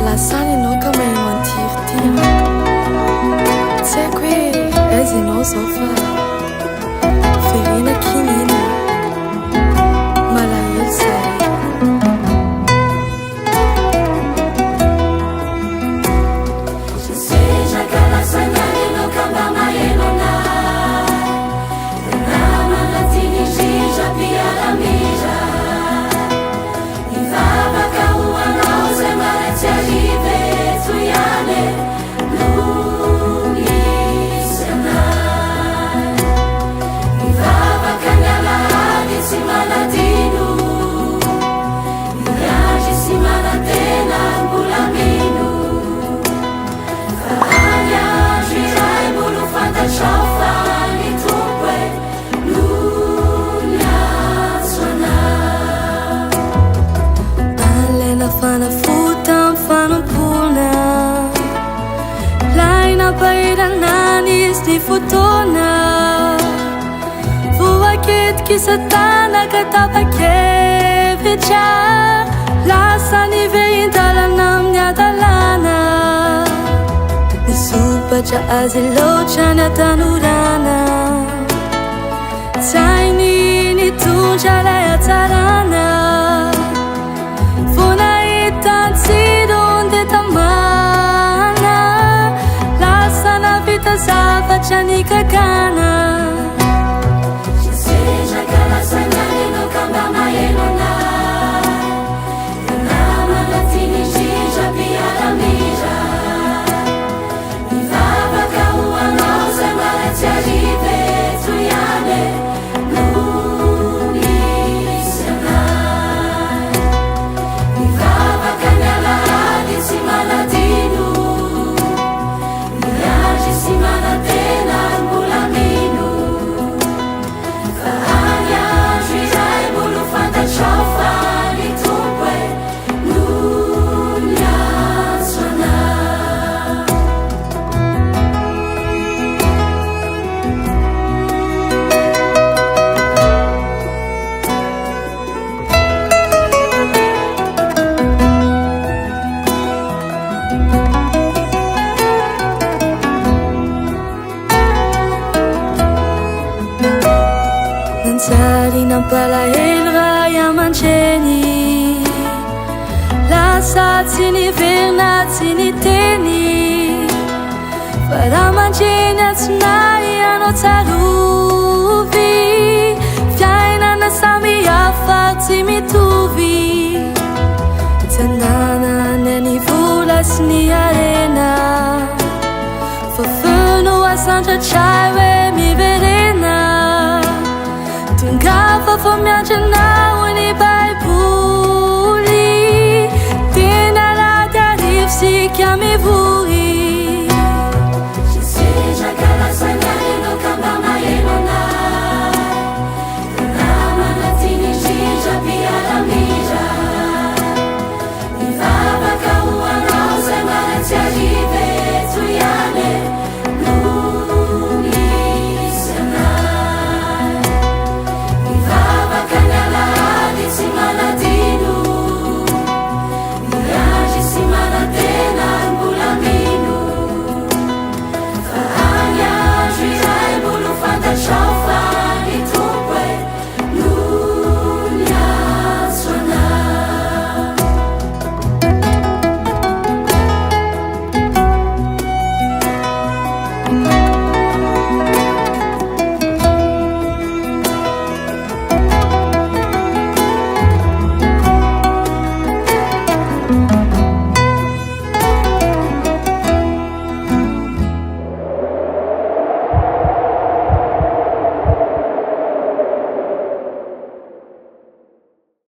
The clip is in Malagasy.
Lasany anao ka maheno antiry ty tsy haiko hoe aiza ianao zao fa verena kinina malahelo zay Sejaka lasany anao ka mba maheno anahy namana tinizija mpiara-mira mivavaka ho anao zay maratsy arive toyane no misy anahy mivavaka ny alahady tsy manadino miazy sy manatena mbola mino fa any andro iray mbolo fantatrao fa ny tompo e no miatso anahy Alena fanafota mifanampona laina mpahiranany izy ny fotoana voaketiky satana ka tapakevitra lasa niveindalana amin'ny adalana nisopatra azy loatra ny atanorana tsy hainy nitondra lay atsarana vonahitansirony tamana lasa navita zavatra nikakana sejaka lasany anao ka mba maheno anahy namana tinizija mpiara-mira mivavaka ho anao zay maratsy arive toyane no misy anahy mivavaka ny alahady tsy manadino miazy sy manatena mbola mino fa any andro iray mbolo fantatrao fa ny tompo e no miatso anahy Nanjary nampalahelo raha iaman-dreny lasa tsy niverina tsy niteny fa raha mandreny atsinahy anao tsaro